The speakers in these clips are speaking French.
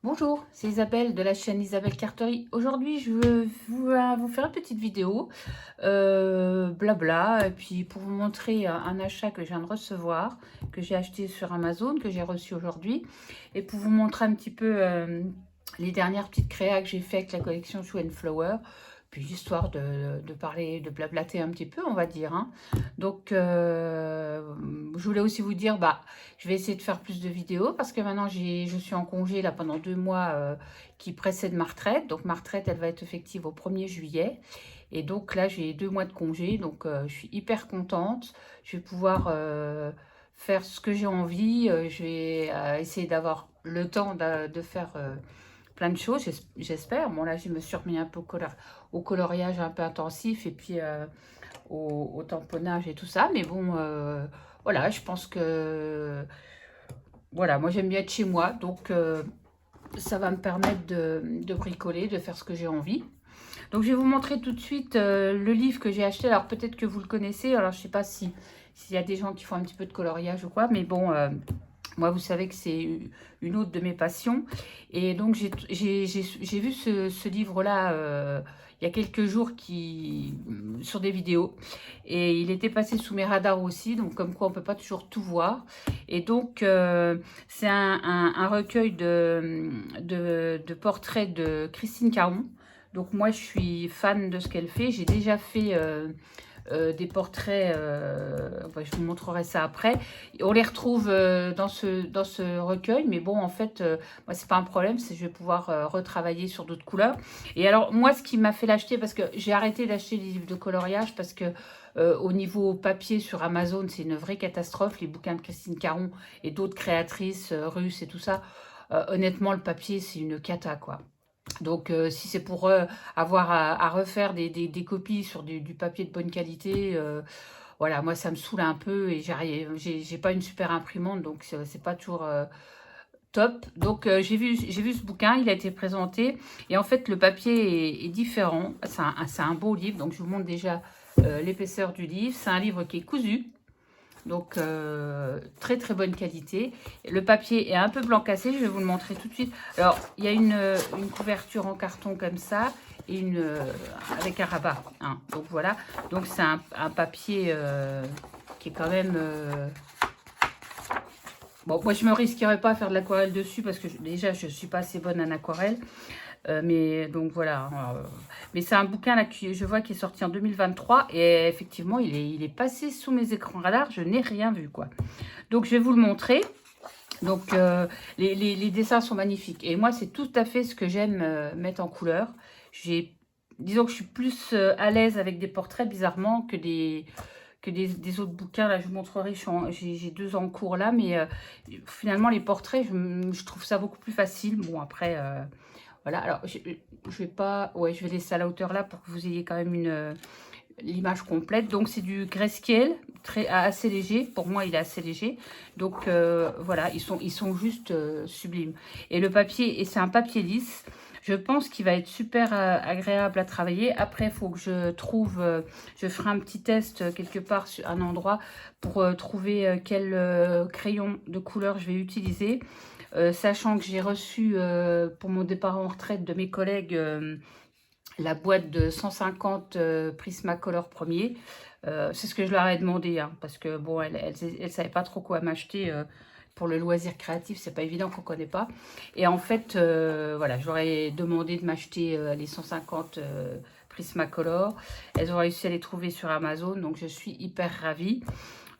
Bonjour, c'est Isabelle de la chaîne Isabelle Carterie. Aujourd'hui, je veux vous faire une petite vidéo, blabla, et puis pour vous montrer un achat que je viens de recevoir, que j'ai acheté sur Amazon, que j'ai reçu aujourd'hui, et pour vous montrer un petit peu les dernières petites créas que j'ai fait avec la collection Shoe and Flower, puis histoire de parler, de blablater un petit peu, on va dire, hein. Donc, je voulais aussi vous dire, je vais essayer de faire plus de vidéos parce que maintenant je suis en congé là pendant 2 mois qui précèdent ma retraite. Donc ma retraite, elle va être effective au 1er juillet. Et donc là, j'ai 2 mois de congé. Donc je suis hyper contente. Je vais pouvoir faire ce que j'ai envie. Je vais essayer d'avoir le temps de faire plein de choses, j'espère. Bon là, je me suis remis un peu au coloriage un peu intensif et puis au tamponnage et tout ça. Mais bon, voilà, je pense que voilà, moi j'aime bien être chez moi, donc ça va me permettre de bricoler, de faire ce que j'ai envie. Donc je vais vous montrer tout de suite le livre que j'ai acheté. Alors peut-être que vous le connaissez, alors je sais pas s'il y a des gens qui font un petit peu de coloriage ou quoi, mais bon, moi vous savez que c'est une autre de mes passions. Et donc j'ai vu ce livre-là il y a quelques jours sur des vidéos. Et il était passé sous mes radars aussi, donc comme quoi on peut pas toujours tout voir. Et donc c'est un recueil de portraits de Christine Caron. Donc moi, je suis fan de ce qu'elle fait. J'ai déjà fait des portraits, je vous montrerai ça après. On les retrouve dans ce recueil, mais bon, en fait, moi, c'est pas un problème, c'est je vais pouvoir retravailler sur d'autres couleurs. Et alors, moi, ce qui m'a fait l'acheter, parce que j'ai arrêté d'acheter des livres de coloriage, parce que au niveau papier sur Amazon, c'est une vraie catastrophe, les bouquins de Christine Caron et d'autres créatrices russes et tout ça. Honnêtement, le papier, c'est une cata, quoi. Donc, si c'est pour avoir à refaire des copies sur du papier de bonne qualité, voilà, moi, ça me saoule un peu et j'ai pas une super imprimante, donc c'est pas toujours top. Donc, j'ai vu ce bouquin, il a été présenté et en fait, le papier est différent. C'est un beau livre, donc je vous montre déjà l'épaisseur du livre. C'est un livre qui est cousu. Donc, très très bonne qualité. Le papier est un peu blanc cassé, je vais vous le montrer tout de suite. Alors, il y a une couverture en carton comme ça, et avec un rabat, hein. Donc voilà, donc c'est un papier qui est quand même... Bon, moi je me risquerais pas à faire de l'aquarelle dessus, parce que déjà je suis pas assez bonne en aquarelle. Mais donc voilà, mais c'est un bouquin là que je vois qui est sorti en 2023 et effectivement il est passé sous mes écrans radars, je n'ai rien vu quoi. Donc je vais vous le montrer. Donc les dessins sont magnifiques et moi c'est tout à fait ce que j'aime mettre en couleur. Disons que je suis plus à l'aise avec des portraits bizarrement que des autres bouquins. Là je vous montrerai, j'ai 2 en cours là, mais finalement les portraits je trouve ça beaucoup plus facile. Bon après voilà, alors je vais pas, ouais, je vais laisser à la hauteur là pour que vous ayez quand même l'image complète. Donc c'est du grayscale, assez léger. Pour moi, il est assez léger. Donc voilà, ils sont juste sublimes. Et le papier, et c'est un papier lisse. Je pense qu'il va être super agréable à travailler. Après, il faut que je trouve, je ferai un petit test quelque part sur un endroit pour trouver quel crayon de couleur je vais utiliser. Sachant que j'ai reçu pour mon départ en retraite de mes collègues la boîte de 150 Prismacolor premier. C'est ce que je leur ai demandé, hein, parce que bon, elle savait pas trop quoi m'acheter pour le loisir créatif, c'est pas évident qu'on connaît pas. Et en fait, voilà, j'aurais demandé de m'acheter les 150 Prismacolor. Elles ont réussi à les trouver sur Amazon, donc je suis hyper ravie.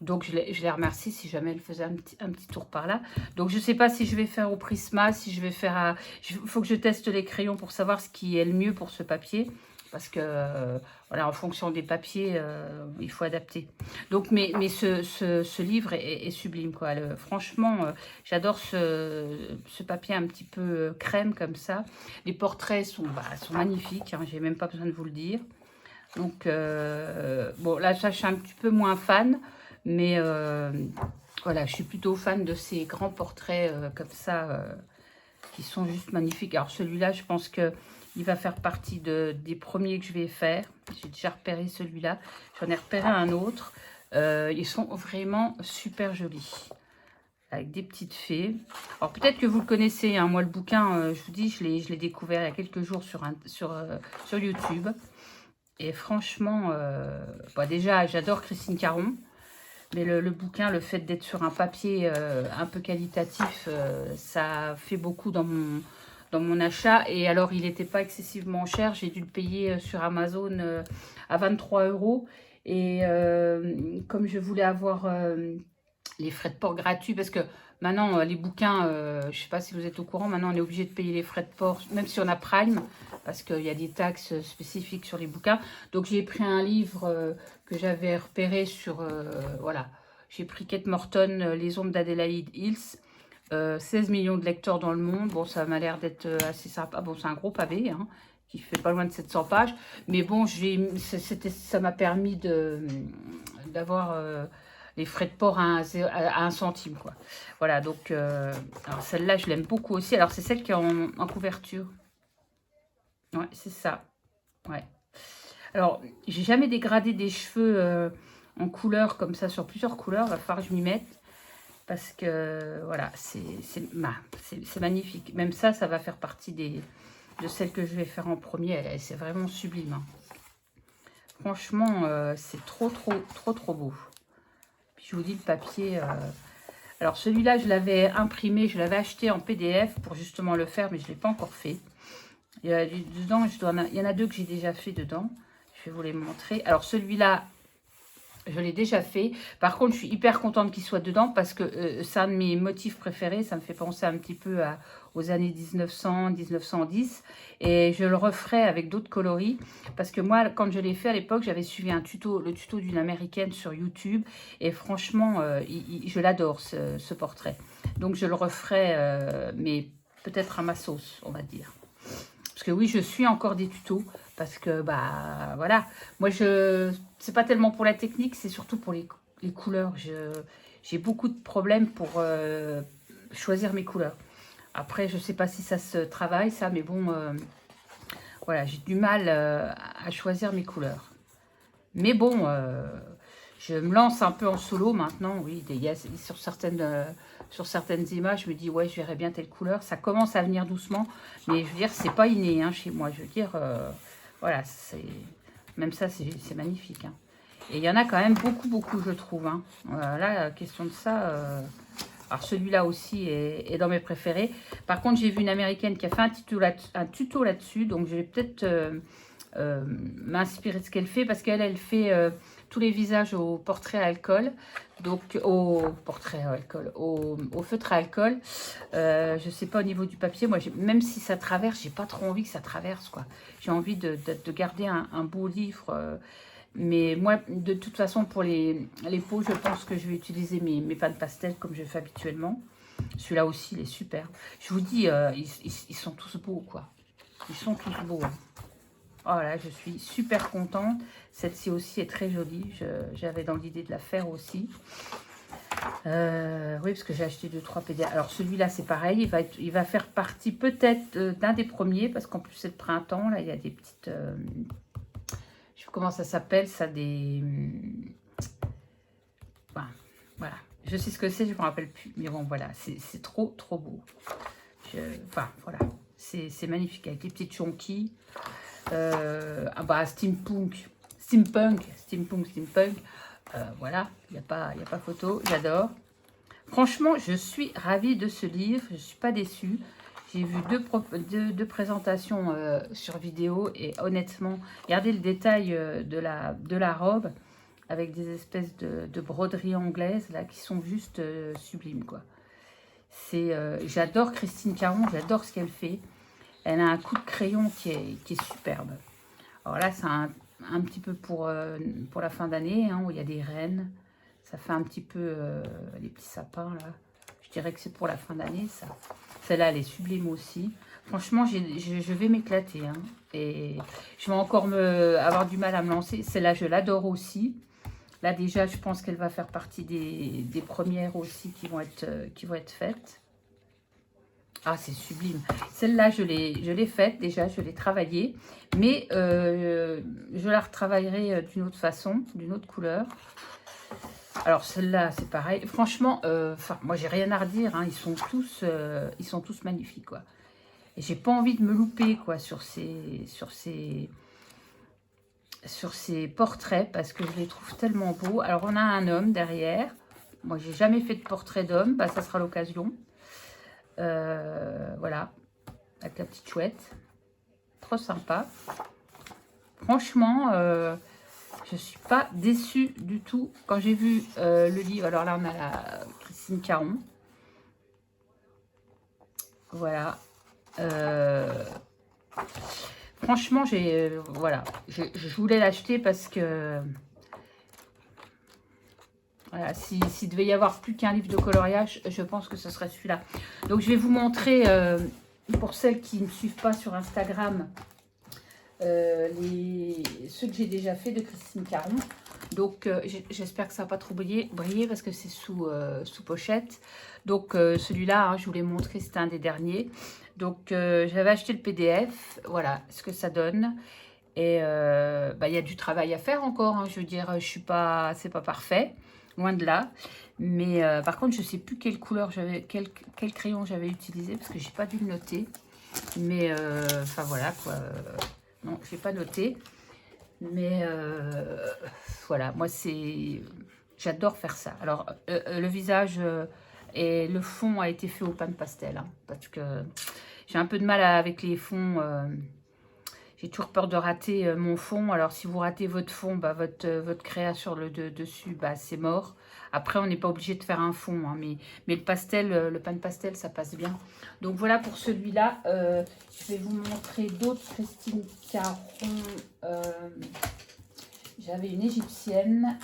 Donc, je les remercie si jamais elle faisait un petit tour par là. Donc, je ne sais pas si je vais faire au Prisma, si je vais faire... Il faut que je teste les crayons pour savoir ce qui est le mieux pour ce papier. Parce que, voilà, en fonction des papiers, il faut adapter. Donc, mais ce livre est sublime, quoi. Franchement, j'adore ce papier un petit peu crème, comme ça. Les portraits sont magnifiques, hein, j'ai même pas besoin de vous le dire. Donc, bon, là, ça, je suis un petit peu moins fan. Mais voilà, je suis plutôt fan de ces grands portraits comme ça, qui sont juste magnifiques. Alors celui-là, je pense que il va faire partie des premiers que je vais faire. J'ai déjà repéré celui-là. J'en ai repéré un autre. Ils sont vraiment super jolis. avec des petites fées. Alors peut-être que vous le connaissez, hein, moi le bouquin, je vous dis, je l'ai découvert il y a quelques jours sur YouTube. Et franchement, bah déjà j'adore Christine Caron, mais le bouquin, le fait d'être sur un papier un peu qualitatif, ça fait beaucoup dans mon achat. Et alors il n'était pas excessivement cher, j'ai dû le payer sur Amazon à 23 €. Et comme je voulais avoir les frais de port gratuits, parce que maintenant, les bouquins, je ne sais pas si vous êtes au courant, maintenant on est obligé de payer les frais de port, même si on a Prime, parce qu'il y a des taxes spécifiques sur les bouquins. Donc j'ai pris un livre que j'avais repéré sur, voilà, j'ai pris Kate Morton, Les ombres d'Adélaïde Hills, 16 millions de lecteurs dans le monde. Bon, ça m'a l'air d'être assez sympa. Bon, c'est un gros pavé, hein, qui fait pas loin de 700 pages. Mais bon, ça m'a permis d'avoir les frais de port à 1 centime, quoi. Voilà, donc, alors celle-là, je l'aime beaucoup aussi. Alors, c'est celle qui est en couverture. Ouais, c'est ça. Ouais. Alors, j'ai jamais dégradé des cheveux en couleur comme ça, sur plusieurs couleurs. Il va falloir que je m'y mette. Parce que, voilà, c'est magnifique. Même ça va faire partie de celles que je vais faire en premier. C'est vraiment sublime, hein. Franchement, c'est trop beau. Puis je vous dis, le papier... Alors, celui-là, je l'avais imprimé, je l'avais acheté en PDF pour justement le faire, mais je ne l'ai pas encore fait. Il y a dedans, il y en a 2 que j'ai déjà fait dedans. Je vais vous les montrer. Alors, celui-là, je l'ai déjà fait. Par contre, je suis hyper contente qu'il soit dedans parce que c'est un de mes motifs préférés. Ça me fait penser un petit peu aux années 1900, 1910. Et je le referai avec d'autres coloris. Parce que moi, quand je l'ai fait à l'époque, j'avais suivi le tuto d'une américaine sur YouTube. Et franchement, je l'adore, ce portrait. Donc, je le referai, mais peut-être à ma sauce, on va dire. Parce que oui, je suis encore des tutos. Parce que, bah, voilà. Moi, c'est pas tellement pour la technique, c'est surtout pour les couleurs. J'ai beaucoup de problèmes pour choisir mes couleurs. Après, je sais pas si ça se travaille, ça, mais bon, voilà, j'ai du mal à choisir mes couleurs. Mais bon, je me lance un peu en solo maintenant, oui. Sur certaines images, je me dis, ouais, je verrais bien telle couleur. Ça commence à venir doucement, mais je veux dire, c'est pas inné, hein, chez moi. Je veux dire... voilà, même ça, c'est magnifique, hein. Et il y en a quand même beaucoup, je trouve, hein. Là, question de ça... alors, celui-là aussi est dans mes préférés. Par contre, j'ai vu une américaine qui a fait un tuto là-dessus. Donc, je vais peut-être m'inspirer de ce qu'elle fait. Parce qu'elle fait tous les visages au portrait à alcool. Donc, au portrait à alcool, au feutre à alcool. Je sais pas au niveau du papier. Moi, même si ça traverse, j'ai pas trop envie que ça traverse, quoi. J'ai envie de garder un beau livre. Mais moi, de toute façon, pour les peaux, je pense que je vais utiliser mes pâtes pastel comme je fais habituellement. Celui-là aussi, il est super. Je vous dis, ils sont tous beaux, quoi. Ils sont tous beaux, hein. Oh là, je suis super contente. Celle-ci aussi est très jolie. J'avais dans l'idée de la faire aussi. Oui, parce que j'ai acheté 2-3 PDF. Alors, celui-là, c'est pareil. Il va faire partie peut-être d'un des premiers. Parce qu'en plus, c'est le printemps. Là, il y a des petites... je sais comment ça s'appelle, ça, des... Enfin, voilà. Je sais ce que c'est, je ne me rappelle plus. Mais bon, voilà, c'est trop beau. Enfin, voilà. C'est magnifique, avec les petites chonquilles. Ah bah, steampunk. Voilà, il n'y a pas photo. J'adore. Franchement, je suis ravie de ce livre. Je ne suis pas déçue. J'ai vu deux présentations sur vidéo et honnêtement, regardez le détail de la robe avec des espèces de broderies anglaises là qui sont juste sublimes, quoi. J'adore Christine Caron, j'adore ce qu'elle fait. Elle a un coup de crayon qui est superbe. Alors là, c'est un petit peu pour la fin d'année, hein, où il y a des rennes. Ça fait un petit peu les petits sapins là. Je dirais que c'est pour la fin d'année, ça. Celle-là, elle est sublime aussi. Franchement, je vais m'éclater, hein. Et je vais encore avoir du mal à me lancer. Celle-là, je l'adore aussi. Là, déjà, je pense qu'elle va faire partie des premières aussi qui vont être faites. Ah, c'est sublime. Celle-là, je l'ai faite déjà, je l'ai travaillée. Mais je la retravaillerai d'une autre façon, d'une autre couleur. Alors celle-là, c'est pareil. Franchement, moi j'ai rien à redire. Hein. Ils sont tous magnifiques, quoi. Et j'ai pas envie de me louper, quoi, sur ces portraits parce que je les trouve tellement beaux. Alors on a un homme derrière. Moi j'ai jamais fait de portrait d'homme, bah ça sera l'occasion. Voilà, avec la petite chouette. Trop sympa. Franchement, je suis pas déçue du tout. Quand j'ai vu le livre, alors là on a la Christine Caron. Voilà. Franchement, voilà, je voulais l'acheter parce que voilà, s'il devait y avoir plus qu'un livre de coloriage, je pense que ce serait celui-là. Donc je vais vous montrer, pour celles qui ne suivent pas sur Instagram, ceux que j'ai déjà fait de Christine Caron. Donc j'espère que ça va pas trop briller parce que c'est sous pochette. Donc celui-là, hein, je vous l'ai montré, c'était un des derniers. Donc j'avais acheté le PDF, voilà ce que ça donne. Et il y a du travail à faire encore, hein, je veux dire, c'est pas parfait, loin de là. Mais par contre, je sais plus quelle couleur quel crayon j'avais utilisé parce que j'ai pas dû le noter. Mais enfin voilà quoi. Non, je l'ai pas noté. Mais voilà, moi j'adore faire ça. Alors le visage et le fond a été fait au pan pastel, hein, parce que j'ai un peu de mal avec les fonds. J'ai toujours peur de rater mon fond. Alors, si vous ratez votre fond, bah, votre créa sur le dessus, bah, c'est mort. Après, on n'est pas obligé de faire un fond. Hein, mais le pastel, le pan pastel, ça passe bien. Donc, voilà pour celui-là. Je vais vous montrer d'autres Christine Caron. J'avais une égyptienne.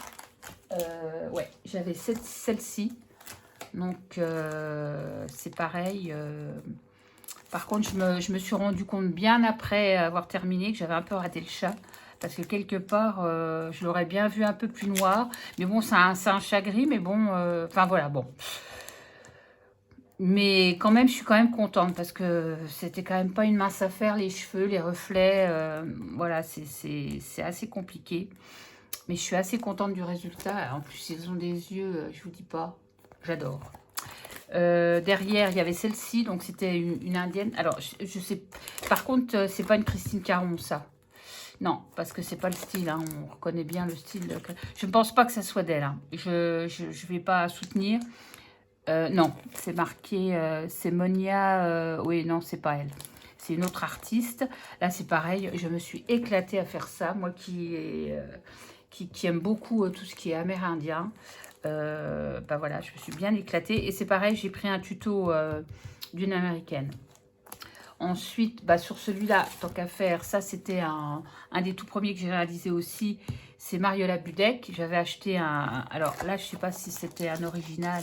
Ouais, j'avais celle-ci. Donc, c'est pareil. Par contre, je me suis rendu compte bien après avoir terminé que j'avais un peu raté le chat. Parce que quelque part, je l'aurais bien vu un peu plus noir. Mais bon, c'est un chat gris, mais bon, enfin voilà, bon. Mais quand même, je suis quand même contente parce que c'était quand même pas une mince affaire, les cheveux, les reflets. Voilà, c'est assez compliqué. Mais je suis assez contente du résultat. En plus, ils ont des yeux, je vous dis pas, j'adore. Derrière, il y avait celle-ci, donc c'était une indienne. Alors, je sais, par contre, c'est pas une Christine Caron, ça. Non, parce que c'est pas le style, hein, on reconnaît bien le style. Je ne pense pas que ça soit d'elle. Hein. Je vais pas soutenir. Non, c'est marqué, c'est Monia. Oui, non, c'est pas elle. C'est une autre artiste. Là, c'est pareil, je me suis éclatée à faire ça. Moi qui aime beaucoup tout ce qui est amérindien. Bah voilà, je me suis bien éclatée. Et c'est pareil, j'ai pris un tuto d'une américaine. Ensuite, bah, sur celui-là, tant qu'à faire, ça c'était un des tout premiers que j'ai réalisé aussi. C'est Mariola Budek. J'avais acheté un... Alors là, je ne sais pas si c'était un original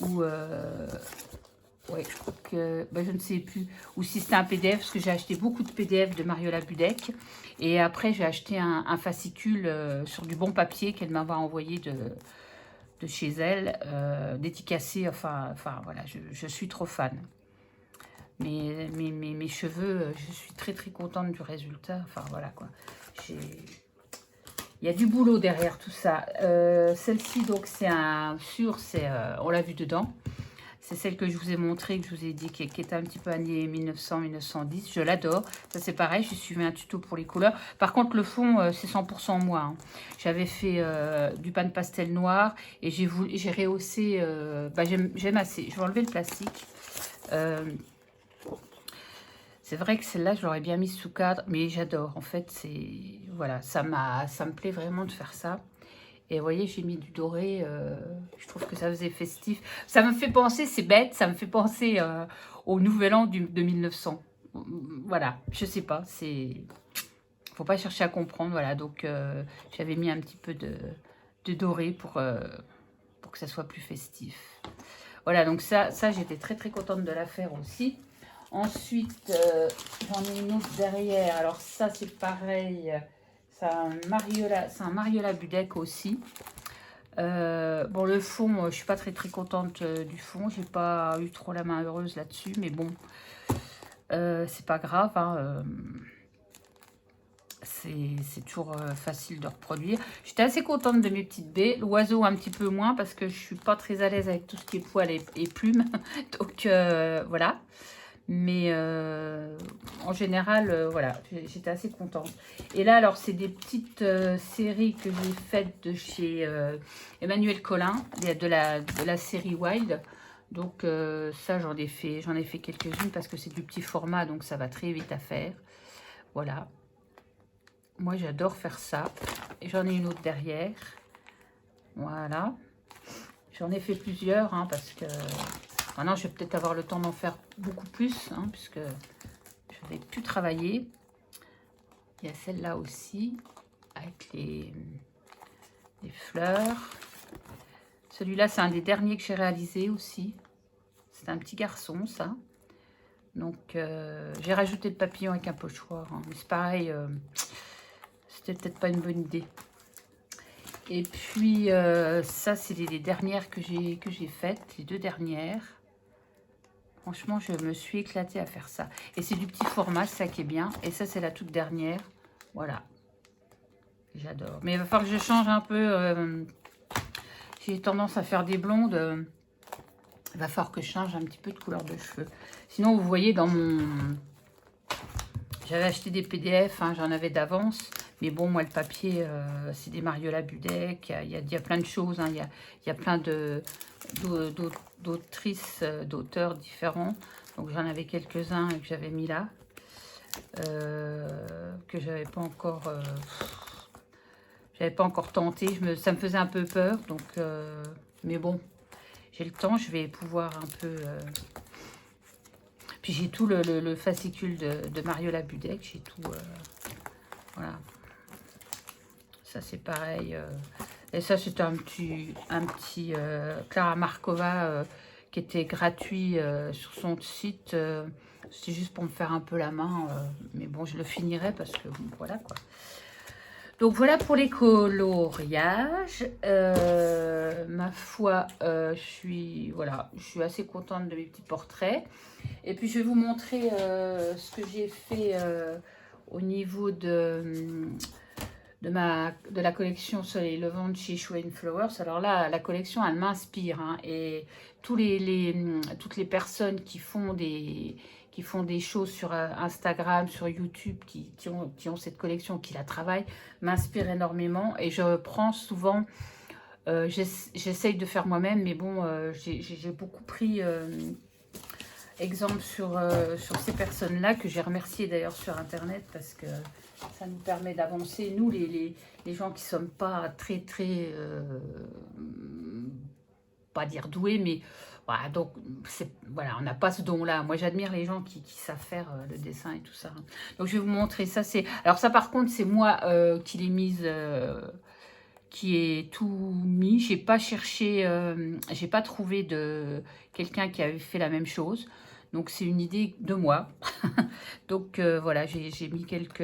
ou... Ouais, je crois que... Bah, je ne sais plus. Ou si c'était un PDF, parce que j'ai acheté beaucoup de PDF de Mariola Budek. Et après, j'ai acheté un fascicule sur du bon papier qu'elle m'avait envoyé de chez elle, dédicacé. Enfin voilà, je suis trop fan. Mes cheveux, je suis très très contente du résultat. Enfin voilà quoi. Il y a du boulot derrière tout ça. Celle-ci, donc c'est on l'a vu dedans. C'est celle que je vous ai montrée, que je vous ai dit, qui était un petit peu année 1900-1910. Je l'adore. Ça, c'est pareil, j'ai suivi un tuto pour les couleurs. Par contre, le fond, c'est 100% moi. Hein. J'avais fait du pan pastel noir et j'ai rehaussé... bah, j'aime assez. Je vais enlever le plastique. C'est vrai que celle-là, je l'aurais bien mise sous cadre, mais j'adore. En fait, voilà, ça me plaît vraiment de faire ça. Et vous voyez, j'ai mis du doré. Je trouve que ça faisait festif. Ça me fait penser, c'est bête, ça me fait penser au Nouvel An de 1900. Voilà, je sais pas, faut pas chercher à comprendre. Voilà, donc j'avais mis un petit peu de doré pour que ça soit plus festif. Voilà, donc ça j'étais très très contente de la faire aussi. Ensuite, j'en ai une autre derrière. Alors ça, c'est pareil. C'est un Mariola Budek aussi. Bon, le fond, je suis pas très très contente du fond. J'ai pas eu trop la main heureuse là-dessus, mais bon, c'est pas grave. Hein, c'est toujours facile de reproduire. J'étais assez contente de mes petites baies. L'oiseau un petit peu moins parce que je suis pas très à l'aise avec tout ce qui est poils et plumes. Donc voilà. Mais en général, voilà, j'étais assez contente. Et là, alors, c'est des petites séries que j'ai faites de chez Emmanuel Collin, de la série Wild. Donc ça, j'en ai fait quelques-unes parce que c'est du petit format, donc ça va très vite à faire. Voilà. Moi, j'adore faire ça. Et j'en ai une autre derrière. Voilà. J'en ai fait plusieurs, hein, parce que maintenant, je vais peut-être avoir le temps d'en faire beaucoup plus, hein, puisque je vais plus travailler. Il y a celle-là aussi, avec les fleurs. Celui-là, c'est un des derniers que j'ai réalisé aussi. C'est un petit garçon, ça. Donc, j'ai rajouté le papillon avec un pochoir. Hein, mais c'est pareil, c'était peut-être pas une bonne idée. Et puis, ça, c'est les dernières que j'ai faites, les 2 dernières. Franchement, je me suis éclatée à faire ça. Et c'est du petit format, ça qui est bien. Et ça, c'est la toute dernière. Voilà. J'adore. Mais il va falloir que je change un peu. J'ai tendance à faire des blondes. Il va falloir que je change un petit peu de couleur de cheveux. Sinon, vous voyez, dans mon... J'avais acheté des PDF, hein, j'en avais d'avance. Mais bon, moi, le papier, c'est des Mariola Budek. Il y a plein de choses. Hein, il y a plein d'autrices, d'auteurs différents. Donc, j'en avais quelques-uns que j'avais mis là. Que j'avais pas encore... j'avais pas encore tenté. Ça me faisait un peu peur. Donc, mais bon, j'ai le temps. Je vais pouvoir un peu... Puis j'ai tout le fascicule de Mariola Budek. J'ai tout... voilà. Ça, c'est pareil. Et ça, c'est un petit Clara Markova qui était gratuit sur son site. C'était juste pour me faire un peu la main. Mais bon, je le finirai parce que, bon, voilà, quoi. Donc, voilà pour les coloriages. Ma foi, je suis assez contente de mes petits portraits. Et puis, je vais vous montrer ce que j'ai fait au niveau de la collection Soleil Levant de chez Show Flowers. Alors là, la collection, elle m'inspire. Hein, et toutes les personnes qui font des choses sur Instagram, sur YouTube, qui ont cette collection, qui la travaillent, m'inspirent énormément. Et je prends souvent... j'essaye de faire moi-même, mais bon, j'ai beaucoup pris... exemple sur ces personnes-là, que j'ai remerciées d'ailleurs sur Internet, parce que ça nous permet d'avancer, nous, les gens qui ne sommes pas très, pas dire doués, mais voilà, donc, voilà, on n'a pas ce don-là. Moi, j'admire les gens qui savent faire le dessin et tout ça. Donc, je vais vous montrer ça. Alors ça, par contre, c'est moi qui l'ai mise... qui est tout mis. J'ai pas cherché, j'ai pas trouvé de quelqu'un qui avait fait la même chose. Donc c'est une idée de moi. Donc voilà, j'ai mis quelques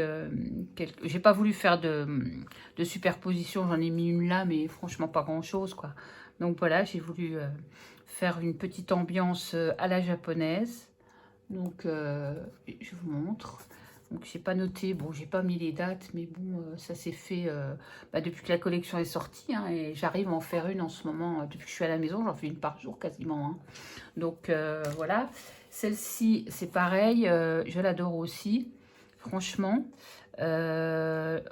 j'ai pas voulu faire de superposition. J'en ai mis une là, mais franchement pas grand chose, quoi. Donc voilà, j'ai voulu faire une petite ambiance à la japonaise. Donc je vous montre. Donc, j'ai pas noté, bon, j'ai pas mis les dates, mais bon, ça s'est fait depuis que la collection est sortie, hein, et j'arrive à en faire une en ce moment, depuis que je suis à la maison, j'en fais une par jour quasiment. Hein. Donc, voilà. Celle-ci, c'est pareil, je l'adore aussi, franchement. Voilà.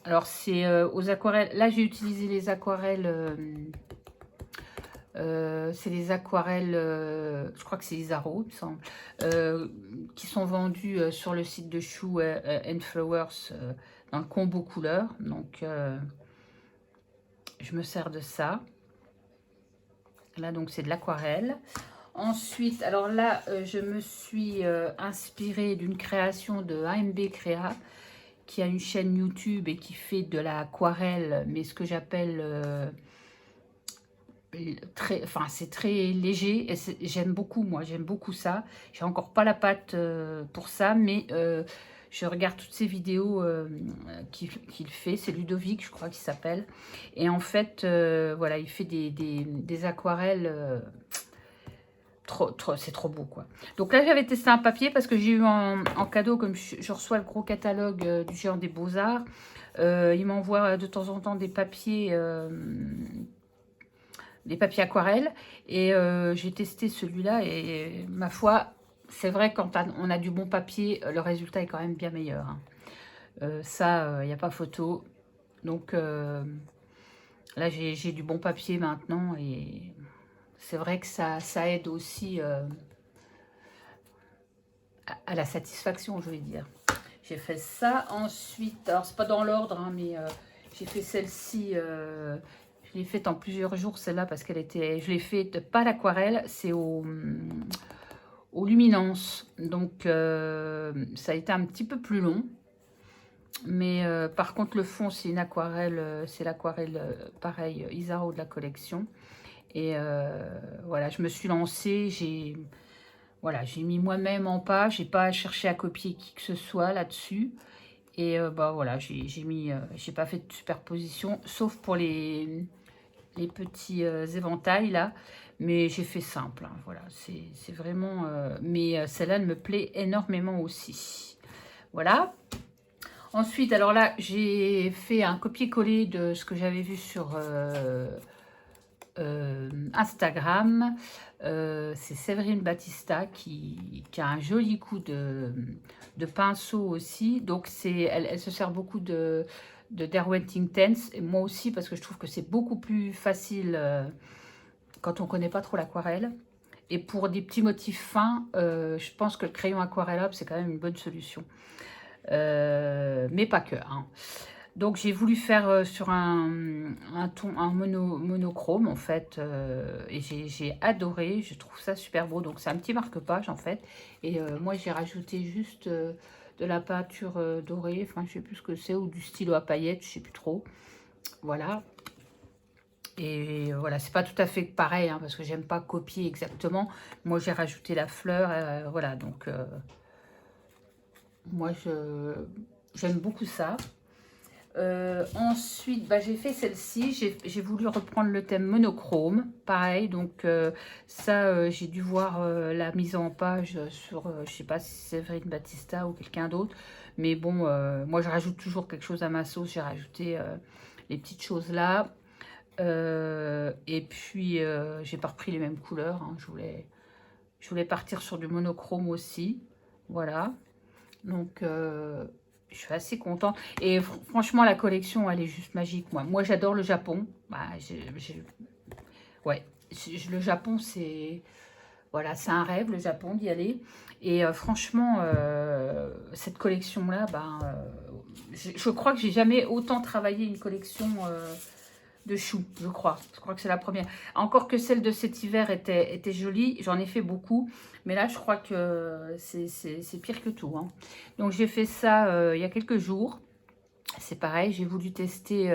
Alors, c'est aux aquarelles. Là, j'ai utilisé les aquarelles... c'est les aquarelles, je crois que c'est les Izaro, il me semble, qui sont vendus sur le site de Shoe and Flowers dans le combo couleur. Donc, je me sers de ça. Là, donc, c'est de l'aquarelle. Ensuite, alors là, je me suis inspirée d'une création de AMB Créa, qui a une chaîne YouTube et qui fait de l'aquarelle, mais ce que j'appelle... c'est très léger et j'aime beaucoup, moi j'aime beaucoup ça. J'ai encore pas la patte pour ça, mais je regarde toutes ces vidéos qu'il fait. C'est Ludovic, je crois qu'il s'appelle, et en fait voilà, il fait des aquarelles c'est trop beau, quoi. Donc là, j'avais testé un papier parce que j'ai eu en cadeau, comme je reçois le gros catalogue du Géant des Beaux-Arts, il m'envoie de temps en temps des papiers aquarelles. Et j'ai testé celui-là et ma foi, c'est vrai, quand on a du bon papier, le résultat est quand même bien meilleur, hein. Ça, il n'y a pas photo. Donc là, j'ai du bon papier maintenant et c'est vrai que ça aide aussi à la satisfaction, je vais dire. J'ai fait ça. Ensuite, alors c'est pas dans l'ordre, hein, mais j'ai fait celle-ci. Je l'ai faite en plusieurs jours, celle-là, parce qu'elle était... Je l'ai faite pas à l'aquarelle, c'est au luminance. Donc, ça a été un petit peu plus long. Mais par contre, le fond, c'est une aquarelle, c'est l'aquarelle, pareil, Isaro de la collection. Et voilà, je me suis lancée, voilà, j'ai mis moi-même en page, j'ai pas cherché à copier qui que ce soit là-dessus. Et bah voilà, j'ai pas fait de superposition, sauf pour les petits éventails là. Mais j'ai fait simple, hein, voilà, c'est vraiment... mais celle-là, elle me plaît énormément aussi. Voilà. Ensuite, alors là, j'ai fait un copier-coller de ce que j'avais vu sur Instagram. C'est Séverine Battista qui a un joli coup de pinceau aussi. Donc, elle se sert beaucoup de Derwent Intense. Et moi aussi, parce que je trouve que c'est beaucoup plus facile quand on ne connaît pas trop l'aquarelle. Et pour des petits motifs fins, je pense que le crayon Aquarelle c'est quand même une bonne solution. Mais pas que, hein. Donc j'ai voulu faire sur un monochrome en fait, et j'ai adoré, je trouve ça super beau. Donc c'est un petit marque-page en fait, et moi j'ai rajouté juste de la peinture dorée, enfin je sais plus ce que c'est, ou du stylo à paillettes, je sais plus trop. Voilà. Et voilà, c'est pas tout à fait pareil, hein, parce que j'aime pas copier exactement. Moi j'ai rajouté la fleur, voilà, donc moi j'aime beaucoup ça. Ensuite, bah, j'ai fait celle-ci. J'ai voulu reprendre le thème monochrome. Pareil, donc ça, j'ai dû voir la mise en page sur, je sais pas si c'est Séverine Battista ou quelqu'un d'autre. Mais bon, moi, je rajoute toujours quelque chose à ma sauce. J'ai rajouté les petites choses là. Et puis, j'ai pas repris les mêmes couleurs, hein. Je voulais partir sur du monochrome aussi. Voilà. Donc, je suis assez contente. Et franchement, la collection, elle est juste magique. Moi j'adore le Japon. Bah, ouais, le Japon, c'est... Voilà, c'est un rêve, le Japon, d'y aller. Et franchement, cette collection-là, ben, je crois que j'ai jamais autant travaillé une collection de choux, je crois. Je crois que c'est la première. Encore que celle de cet hiver était jolie, j'en ai fait beaucoup. Mais là, je crois que c'est pire que tout, hein. Donc, j'ai fait ça il y a quelques jours. C'est pareil, j'ai voulu tester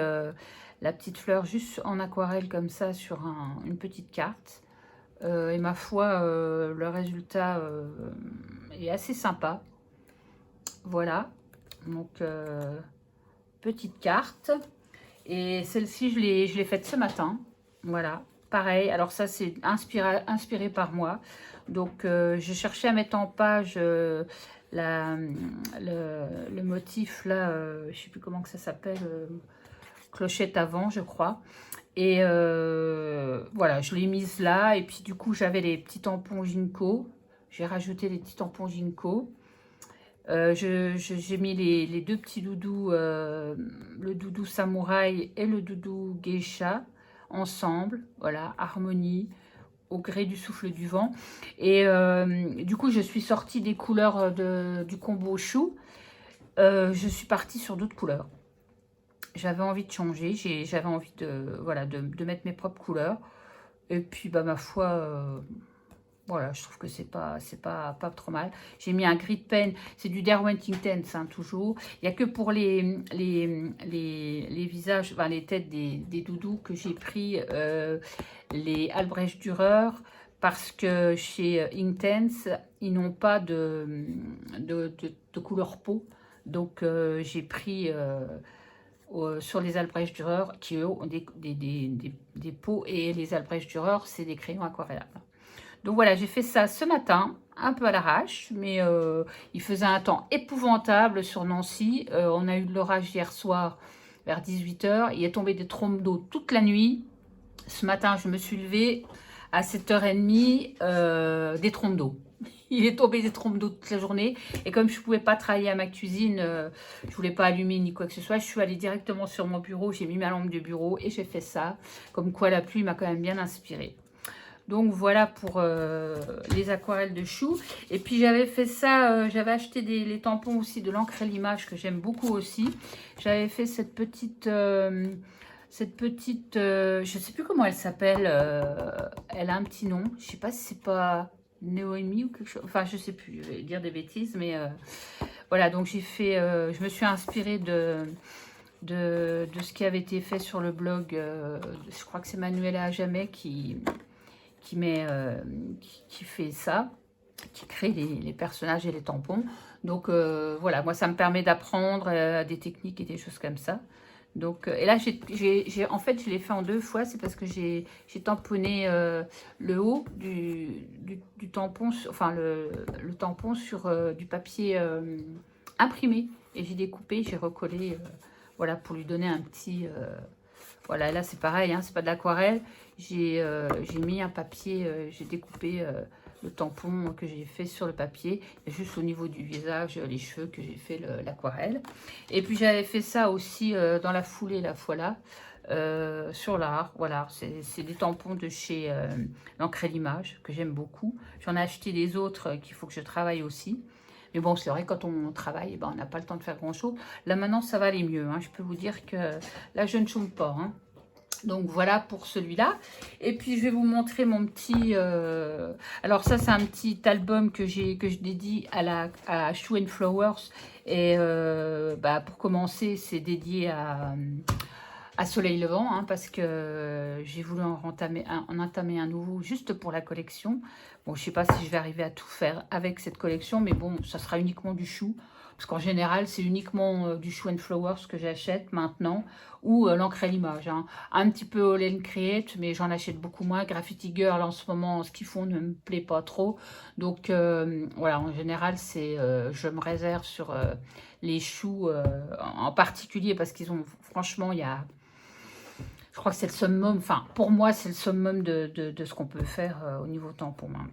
la petite fleur juste en aquarelle comme ça sur une petite carte. Et ma foi, le résultat est assez sympa. Voilà. Donc, petite carte. Et celle-ci, je l'ai faite ce matin. Voilà, pareil. Alors ça, c'est inspiré par moi. Donc, je cherchais à mettre en page le motif là. Je ne sais plus comment que ça s'appelle. Clochette avant, je crois. Et voilà, je l'ai mise là. Et puis, du coup, j'avais les petits tampons Ginko. J'ai rajouté les petits tampons Ginko. J'ai mis les deux petits doudous, le doudou samouraï et le doudou geisha ensemble, voilà, harmonie au gré du souffle du vent. Et du coup, je suis sortie des couleurs du combo chou. Je suis partie sur d'autres couleurs. J'avais envie de changer, j'avais envie voilà, de mettre mes propres couleurs. Et puis, bah, ma foi... voilà, je trouve que c'est pas trop mal. J'ai mis un grid pen, c'est du Derwent Intense, hein, toujours. Il n'y a que pour les visages, enfin, les têtes des doudous que j'ai pris les Albrecht Dürer, parce que chez Intense, ils n'ont pas de couleur peau. Donc, j'ai pris sur les Albrecht Dürer qui eux ont des peaux, et les Albrecht Dürer, c'est des crayons aquarellables. Donc voilà, j'ai fait ça ce matin, un peu à l'arrache, mais il faisait un temps épouvantable sur Nancy. On a eu de l'orage hier soir vers 18 h. Il est tombé des trombes d'eau toute la nuit. Ce matin, je me suis levée à 7h30, des trombes d'eau. Il est tombé des trombes d'eau toute la journée. Et comme je ne pouvais pas travailler à ma cuisine, je ne voulais pas allumer ni quoi que ce soit, je suis allée directement sur mon bureau. J'ai mis ma lampe de bureau et j'ai fait ça. Comme quoi la pluie m'a quand même bien inspirée. Donc voilà pour les aquarelles de choux. Et puis j'avais fait ça, j'avais acheté les tampons aussi de l'encre et l'image que j'aime beaucoup aussi. J'avais fait cette petite, je ne sais plus comment elle s'appelle, elle a un petit nom. Je ne sais pas si c'est pas Noémie ou quelque chose. Enfin, je ne sais plus, je vais dire des bêtises, mais voilà. Donc j'ai fait, je me suis inspirée de ce qui avait été fait sur le blog. Je crois que c'est Manuela à jamais qui fait ça, qui crée les personnages et les tampons. Donc voilà, moi ça me permet d'apprendre des techniques et des choses comme ça. Donc, et là, en fait, je l'ai fait en 2 fois. C'est parce que j'ai tamponné le haut du tampon, enfin le tampon sur du papier imprimé. Et j'ai découpé, j'ai recollé, voilà, pour lui donner un petit... voilà, là c'est pareil, hein, c'est pas de l'aquarelle. J'ai mis un papier, j'ai découpé le tampon que j'ai fait sur le papier. Et juste au niveau du visage, les cheveux, que j'ai fait l'aquarelle. Et puis j'avais fait ça aussi dans la foulée la fois là, sur l'art. Voilà, c'est des tampons de chez l'encre et l'image que j'aime beaucoup. J'en ai acheté des autres qu'il faut que je travaille aussi. Mais bon, c'est vrai, quand on travaille, ben, on n'a pas le temps de faire grand-chose. Là, maintenant, ça va aller mieux. Hein. Je peux vous dire que là, je ne chôme pas. Hein. Donc, voilà pour celui-là. Et puis, je vais vous montrer mon petit... Alors, ça, c'est un petit album que je dédie à Shoe and Flowers. Et bah, pour commencer, c'est dédié à Soleil Levant, hein, parce que j'ai voulu en entamer un nouveau juste pour la collection. Bon, je ne sais pas si je vais arriver à tout faire avec cette collection, mais bon, ça sera uniquement du chou. Parce qu'en général, c'est uniquement du Shoe and Flowers que j'achète maintenant, ou l'encre à l'image. Hein. Un petit peu All and Create, mais j'en achète beaucoup moins. Graffiti Girl, en ce moment, ce qu'ils font ne me plaît pas trop. Donc, voilà, en général, je me réserve sur les choux en particulier, parce qu'ils ont, franchement, il y a... Je crois que c'est le summum, enfin pour moi c'est le summum de ce qu'on peut faire au niveau tampon. Hein.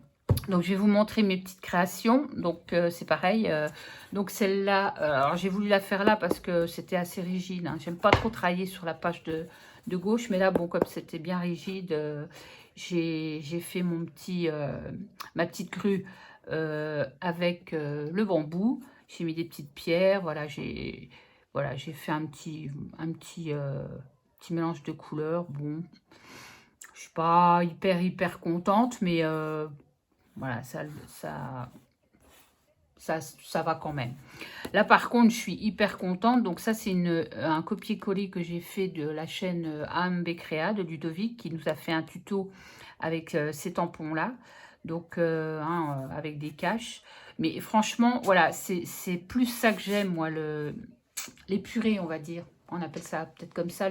Donc je vais vous montrer mes petites créations. Donc c'est pareil. Donc celle-là, alors j'ai voulu la faire là parce que c'était assez rigide. Hein. J'aime pas trop travailler sur la page de gauche, mais là bon comme c'était bien rigide, j'ai fait ma petite grue avec le bambou. J'ai mis des petites pierres. Voilà, j'ai fait un petit mélange de couleurs. Bon, je suis pas hyper contente, mais voilà, ça va quand même. Là, par contre, je suis hyper contente. Donc ça, c'est un copier-coller que j'ai fait de la chaîne AMB Créa de Ludovic, qui nous a fait un tuto avec ces tampons-là. Donc, avec des caches. Mais franchement, voilà, c'est plus ça que j'aime, moi, les purées, on va dire. On appelle ça peut-être comme ça,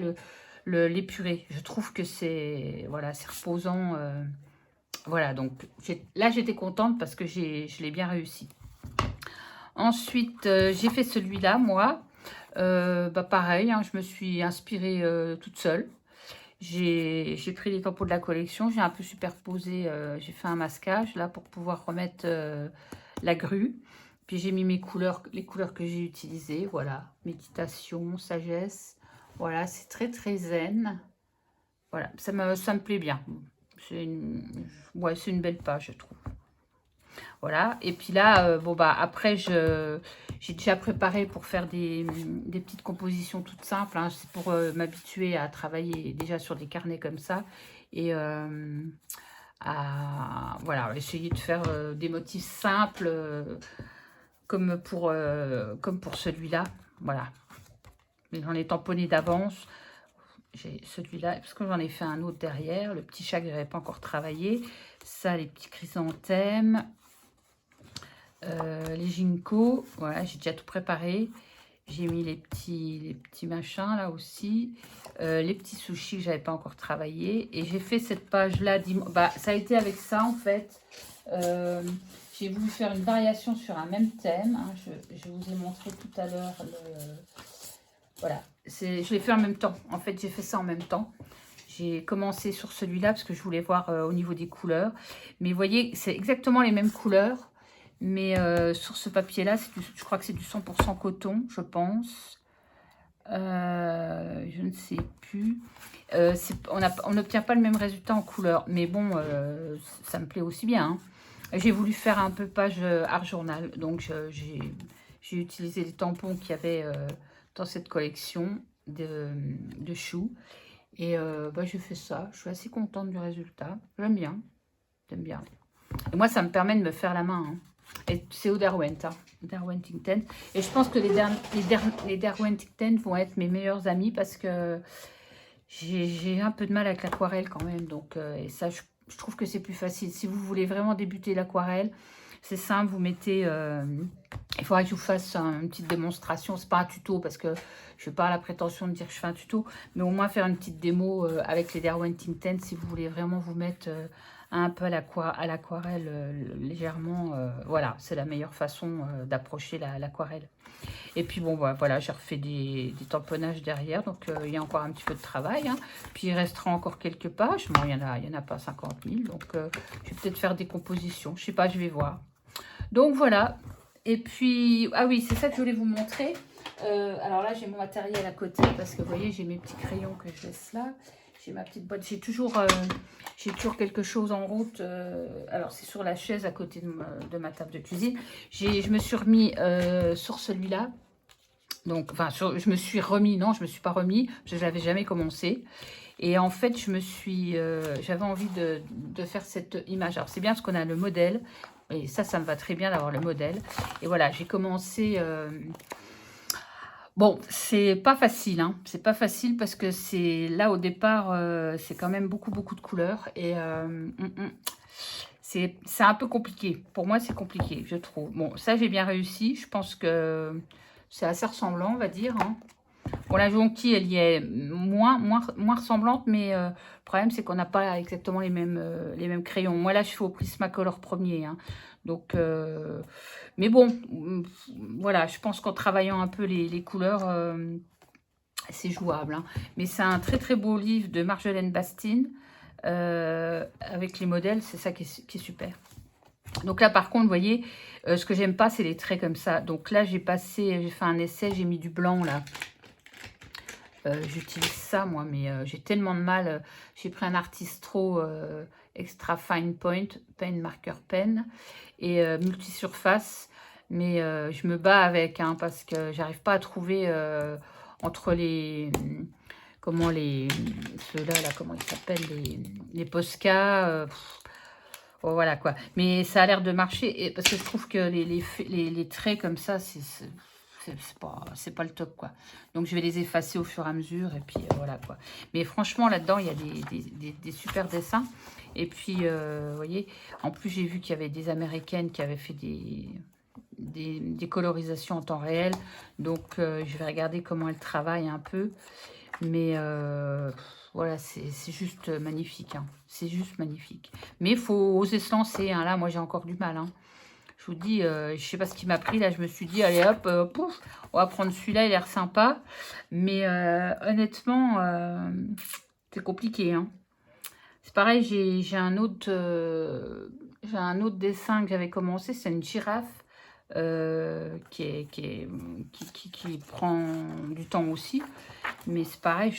les purées. Je trouve que c'est reposant. Voilà, donc là, j'étais contente parce que je l'ai bien réussi. Ensuite, j'ai fait celui-là, moi. Bah, pareil, hein, je me suis inspirée toute seule. J'ai pris les tampons de la collection, j'ai un peu superposé, j'ai fait un masquage là pour pouvoir remettre la grue. Puis j'ai mis les couleurs que j'ai utilisées, voilà, méditation, sagesse, voilà, c'est très zen. Voilà, ça me plaît bien. C'est une belle page, je trouve. Voilà, et puis là, bon bah après, j'ai déjà préparé pour faire des petites compositions toutes simples. Hein. C'est pour m'habituer à travailler déjà sur des carnets comme ça. Et voilà, essayer de faire des motifs simples comme pour celui-là. Voilà, mais j'en ai tamponné d'avance. J'ai celui-là, parce que j'en ai fait un autre derrière. Le petit chat que je n'avais pas encore travaillé. Ça, les petits chrysanthèmes. Les ginkgos, voilà, j'ai déjà tout préparé. J'ai mis les petits machins là aussi. Les petits sushis que j'avais pas encore travaillé. Et j'ai fait cette page-là. Bah, ça a été avec ça en fait. J'ai voulu faire une variation sur un même thème. Hein. Je vous ai montré tout à l'heure. Voilà. Je l'ai fait en même temps. En fait, j'ai fait ça en même temps. J'ai commencé sur celui-là parce que je voulais voir au niveau des couleurs. Mais vous voyez, c'est exactement les mêmes couleurs. Mais sur ce papier-là, je crois que c'est du 100% coton, je pense. Je ne sais plus. On n'obtient pas le même résultat en couleur. Mais bon, ça me plaît aussi bien. Hein. J'ai voulu faire un peu page art journal. Donc, j'ai utilisé les tampons qu'il y avait dans cette collection de choux. Et bah, j'ai fait ça. Je suis assez contente du résultat. J'aime bien. J'aime bien. Et moi, ça me permet de me faire la main. Hein. Et c'est au Derwent, hein, Derwent Inkten. Et je pense que les Derwent Inkten vont être mes meilleurs amis parce que j'ai un peu de mal avec l'aquarelle quand même. Donc, et ça, je trouve que c'est plus facile. Si vous voulez vraiment débuter l'aquarelle, c'est simple, vous mettez... il faudra que je vous fasse une petite démonstration. C'est pas un tuto parce que je n'ai pas la prétention de dire que je fais un tuto. Mais au moins faire une petite démo avec les Derwent Inkten si vous voulez vraiment vous mettre... un peu à l'aquarelle légèrement, voilà, c'est la meilleure façon d'approcher l'aquarelle. Et puis bon, voilà, j'ai refait des tamponnages derrière, donc il y a encore un petit peu de travail. Hein. Puis il restera encore quelques pages, bon, il y en a pas 50 000, donc je vais peut-être faire des compositions, je sais pas, je vais voir. Donc voilà, et puis, ah oui, c'est ça que je voulais vous montrer. Alors là, j'ai mon matériel à côté, parce que vous voyez, j'ai mes petits crayons que je laisse là. J'ai ma petite boîte, j'ai toujours quelque chose en route. Alors, c'est sur la chaise à côté de ma table de cuisine. Je me suis remis sur celui-là. Donc, enfin, je me suis remis, non, je me suis pas remis, parce que je n'avais jamais commencé. Et en fait, j'avais envie de faire cette image. Alors, c'est bien parce qu'on a le modèle. Et ça me va très bien d'avoir le modèle. Et voilà, j'ai commencé... Bon, c'est pas facile, hein. C'est pas facile parce que c'est là au départ, c'est quand même beaucoup de couleurs et c'est un peu compliqué. Pour moi, c'est compliqué, je trouve. Bon, ça, j'ai bien réussi. Je pense que c'est assez ressemblant, on va dire. Hein. Bon, la jonquille, elle y est moins ressemblante, mais le problème, c'est qu'on n'a pas exactement les mêmes crayons. Moi, là, je fais au Prismacolor premier. Hein. Donc, mais bon, voilà, je pense qu'en travaillant un peu les couleurs, c'est jouable. Hein. Mais c'est un très beau livre de Marjolaine Bastine avec les modèles, c'est ça qui est super. Donc là, par contre, vous voyez, ce que j'aime pas, c'est les traits comme ça. Donc là, j'ai fait un essai, j'ai mis du blanc là. J'utilise ça moi, mais j'ai tellement de mal. J'ai pris un Artistro Extra Fine Point, pen marker pen et multisurface, mais je me bats avec hein, parce que j'arrive pas à trouver entre comment ceux-là là, comment ils s'appellent les Posca. Oh, voilà quoi. Mais ça a l'air de marcher et parce que je trouve que les traits comme ça, c'est pas le top quoi. Donc je vais les effacer au fur et à mesure et puis voilà quoi. Mais franchement là-dedans il y a des super dessins et puis vous voyez, en plus j'ai vu qu'il y avait des américaines qui avaient fait des colorisations en temps réel. Donc je vais regarder comment elles travaillent un peu. Mais voilà, c'est juste magnifique. Hein. C'est juste magnifique. Mais il faut oser se lancer. Hein. Là, moi, j'ai encore du mal. Hein. Je vous dis, je sais pas ce qui m'a pris. Là, je me suis dit, allez hop, pouf, on va prendre celui-là, il a l'air sympa. Mais honnêtement, c'est compliqué. Hein. C'est pareil, j'ai un autre dessin que j'avais commencé. C'est une girafe qui prend du temps aussi. Mais c'est pareil,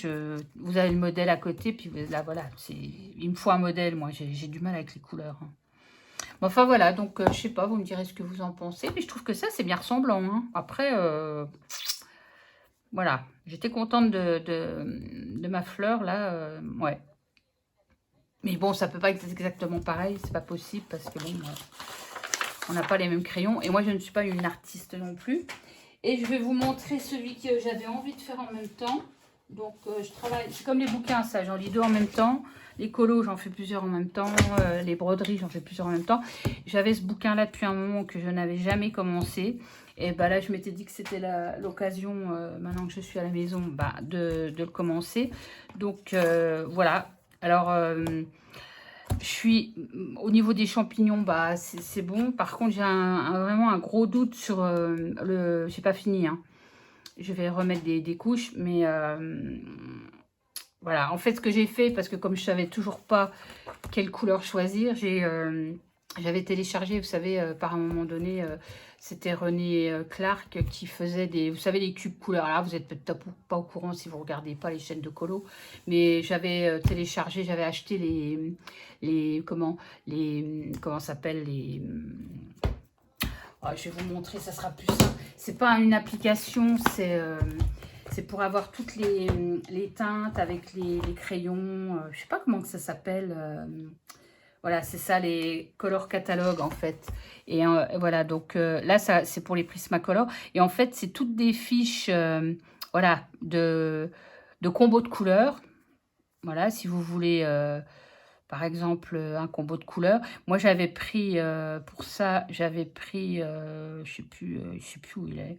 vous avez le modèle à côté. Puis là, voilà, il me faut un modèle. Moi, j'ai du mal avec les couleurs. Hein. Bon, enfin voilà, donc je sais pas, vous me direz ce que vous en pensez. Mais je trouve que ça, c'est bien ressemblant. Hein. Après, voilà, j'étais contente de ma fleur, là. Ouais. Mais bon, ça peut pas être exactement pareil, c'est pas possible parce que bon, on n'a pas les mêmes crayons. Et moi, je ne suis pas une artiste non plus. Et je vais vous montrer celui que j'avais envie de faire en même temps. Donc, je travaille, c'est comme les bouquins, ça, j'en lis 2 en même temps. Les colos, j'en fais plusieurs en même temps. Les broderies, j'en fais plusieurs en même temps. J'avais ce bouquin-là depuis un moment que je n'avais jamais commencé. Et bah là, je m'étais dit que c'était l'occasion, maintenant que je suis à la maison, bah, de le commencer. Donc, voilà. Alors, je suis au niveau des champignons, bah, c'est bon. Par contre, j'ai vraiment un gros doute sur le... J'ai pas fini, hein. Je vais remettre des couches, mais voilà. En fait, ce que j'ai fait, parce que comme je savais toujours pas quelle couleur choisir, j'avais téléchargé, vous savez, par un moment donné, c'était René Clark qui faisait des, vous savez, les cubes couleurs. Là, vous êtes peut-être pas au courant si vous regardez pas les chaînes de colo, mais j'avais téléchargé, j'avais acheté comment ça s'appelle je vais vous montrer, ça sera plus simple. C'est pas une application, c'est pour avoir toutes les teintes avec les crayons. Je sais pas comment que ça s'appelle. Voilà, c'est ça, les color catalogues en fait. Et voilà, donc là, ça c'est pour les Prismacolor. Et en fait, c'est toutes des fiches voilà, de combos de couleurs. Voilà, si vous voulez, par exemple, un combo de couleurs. Moi, j'avais pris, pour ça, j'avais pris, je sais plus où il est.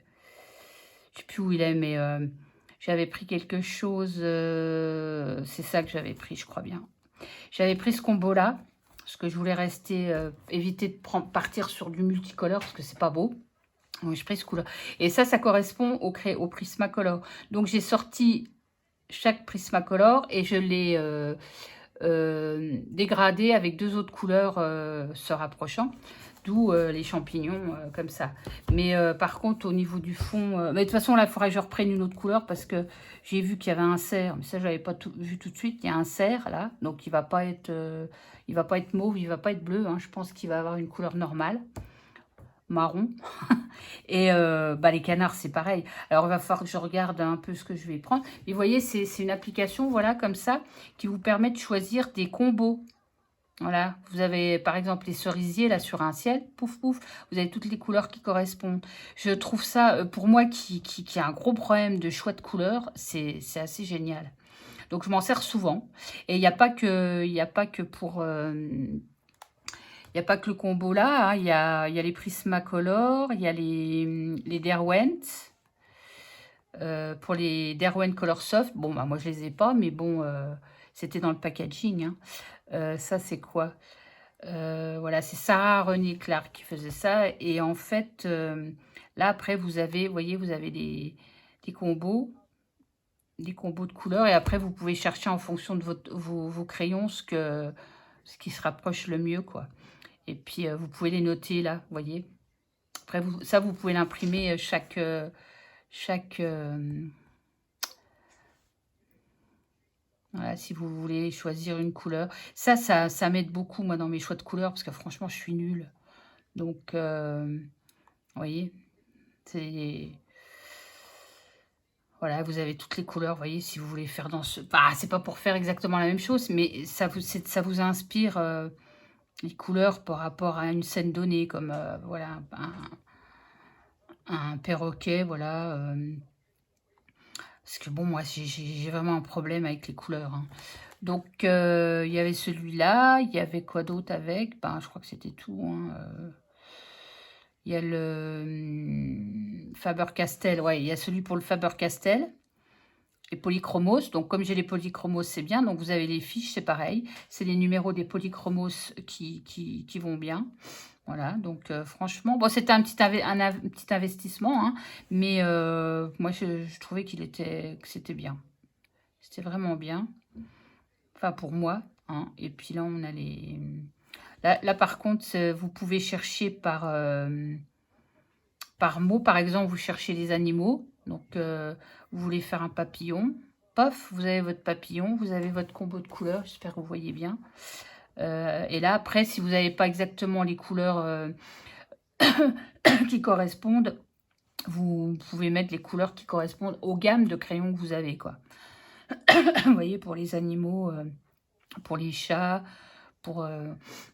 Je sais plus où il est, mais j'avais pris quelque chose, c'est ça que j'avais pris, je crois bien. J'avais pris ce combo-là, parce que je voulais rester, éviter de partir sur du multicolore, parce que c'est pas beau. Donc, j'ai pris ce couleur. Et ça correspond au Prismacolor. Donc, j'ai sorti chaque Prismacolor et je l'ai dégradé avec 2 autres couleurs se rapprochant. D'où les champignons comme ça. Mais par contre, au niveau du fond... mais de toute façon, là, il faudrait que je reprenne une autre couleur parce que j'ai vu qu'il y avait un cerf. Mais ça, je n'avais pas vu tout de suite. Il y a un cerf, là. Donc, il ne va pas être mauve, il ne va pas être bleu. Hein. Je pense qu'il va avoir une couleur normale, marron. Et bah, les canards, c'est pareil. Alors, il va falloir que je regarde un peu ce que je vais prendre. Mais vous voyez, c'est une application, voilà, comme ça, qui vous permet de choisir des combos. Voilà, vous avez par exemple les cerisiers là sur un ciel, pouf pouf, vous avez toutes les couleurs qui correspondent. Je trouve ça, pour moi qui a un gros problème de choix de couleurs, c'est assez génial. Donc je m'en sers souvent. Et il n'y a pas que pour... il n'y a pas que le combo là, hein. Il y a les Prismacolor, il y a les Derwent. Pour les Derwent Color Soft, bon bah moi je les ai pas, mais bon, c'était dans le packaging, hein. Ça, c'est quoi? Voilà, c'est Sarah René Clark qui faisait ça. Et en fait, là, après, vous avez, vous voyez, vous avez des combos de couleurs. Et après, vous pouvez chercher en fonction de vos crayons ce qui se rapproche le mieux, quoi. Et puis, vous pouvez les noter, là, vous voyez. Après, ça, vous pouvez l'imprimer chaque voilà, si vous voulez choisir une couleur. Ça m'aide beaucoup, moi, dans mes choix de couleurs, parce que franchement, je suis nulle. Donc, vous voyez, c'est... Voilà, vous avez toutes les couleurs, vous voyez, si vous voulez faire dans ce... Bah, c'est pas pour faire exactement la même chose, mais ça vous inspire les couleurs par rapport à une scène donnée, comme, voilà, un perroquet, voilà. Parce que bon, moi, j'ai vraiment un problème avec les couleurs, hein. Donc, il y avait celui-là. Il y avait quoi d'autre avec? Ben, je crois que c'était tout, hein. Il y a le Faber-Castell. Ouais, il y a celui pour le Faber-Castell. Les polychromos. Donc, comme j'ai les polychromos, c'est bien. Donc, vous avez les fiches, c'est pareil. C'est les numéros des polychromos qui vont bien. Voilà, donc franchement, bon, c'était un petit investissement, hein, mais moi, je trouvais que c'était bien. C'était vraiment bien. Enfin, pour moi, hein. Et puis là, on a les... Là par contre, vous pouvez chercher par mot. Par exemple, vous cherchez les animaux. Donc, vous voulez faire un papillon. Pof, vous avez votre papillon. Vous avez votre combo de couleurs. J'espère que vous voyez bien. Et là, après, si vous n'avez pas exactement les couleurs qui correspondent, vous pouvez mettre les couleurs qui correspondent aux gammes de crayons que vous avez, quoi. Vous voyez, pour les animaux, pour les chats, pour...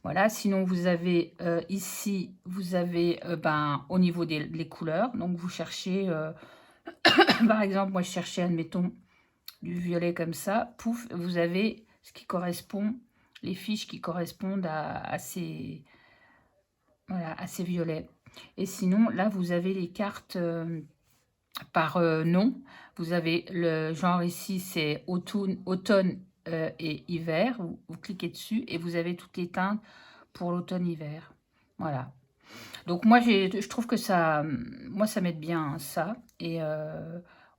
voilà, sinon vous avez ici, vous avez ben, au niveau des couleurs, donc vous cherchez, par exemple, moi je cherchais, admettons, du violet comme ça, pouf, vous avez ce qui correspond, les fiches qui correspondent à ces, voilà, à ces violets. Et sinon, là, vous avez les cartes par nom. Vous avez le genre ici, c'est automne et hiver. Vous cliquez dessus et vous avez toutes les teintes pour l'automne-hiver. Voilà. Donc moi, je trouve que ça, moi, ça m'aide bien, hein, ça. Et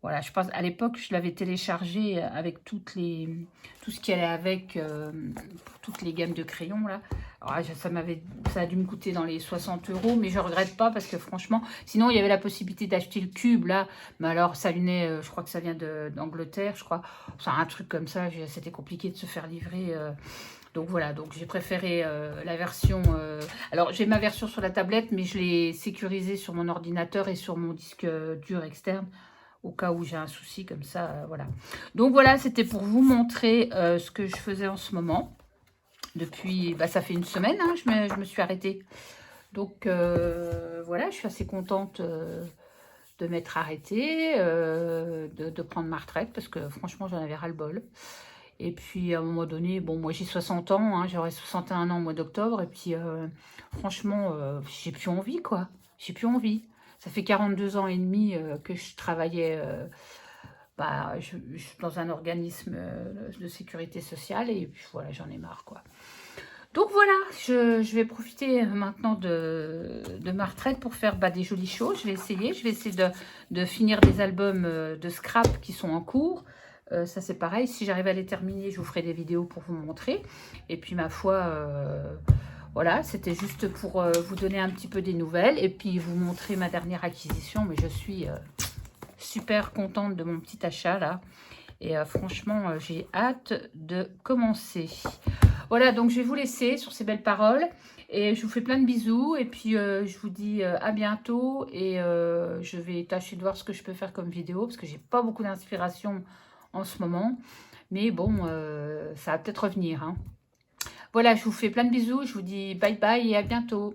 voilà, je pense, à l'époque, je l'avais téléchargé avec tout ce qui allait avec, pour toutes les gammes de crayons, là. Alors, ça a dû me coûter dans les 60 €, mais je regrette pas parce que franchement, sinon, il y avait la possibilité d'acheter le cube, là. Mais alors, ça venait, je crois que ça vient d'Angleterre, je crois. C'est un truc comme ça, c'était compliqué de se faire livrer. Donc voilà, donc j'ai préféré la version... alors j'ai ma version sur la tablette, mais je l'ai sécurisée sur mon ordinateur et sur mon disque dur externe, au cas où j'ai un souci comme ça, voilà. Donc voilà, c'était pour vous montrer ce que je faisais en ce moment. Depuis, bah, ça fait une semaine, hein, je me suis arrêtée. Donc voilà, je suis assez contente de m'être arrêtée, de prendre ma retraite, parce que franchement, j'en avais ras-le-bol. Et puis, à un moment donné, bon, moi, j'ai 60 ans, hein, j'aurai 61 ans au mois d'octobre. Et puis, franchement, j'ai plus envie, quoi. J'ai plus envie. Ça fait 42 ans et demi que je travaillais bah, dans un organisme de sécurité sociale. Et puis, voilà, j'en ai marre, quoi. Donc, voilà, je vais profiter maintenant de ma retraite pour faire bah, des jolies choses. Je vais essayer de finir des albums de scrap qui sont en cours. Ça, c'est pareil. Si j'arrive à les terminer, je vous ferai des vidéos pour vous montrer. Et puis, ma foi, voilà, c'était juste pour vous donner un petit peu des nouvelles. Et puis, vous montrer ma dernière acquisition. Mais je suis super contente de mon petit achat, là. Et franchement, j'ai hâte de commencer. Voilà, donc je vais vous laisser sur ces belles paroles. Et je vous fais plein de bisous. Et puis, je vous dis à bientôt. Et je vais tâcher de voir ce que je peux faire comme vidéo. Parce que j'ai pas beaucoup d'inspiration en ce moment. Mais bon, ça va peut-être revenir, hein. Voilà, je vous fais plein de bisous. Je vous dis bye bye et à bientôt.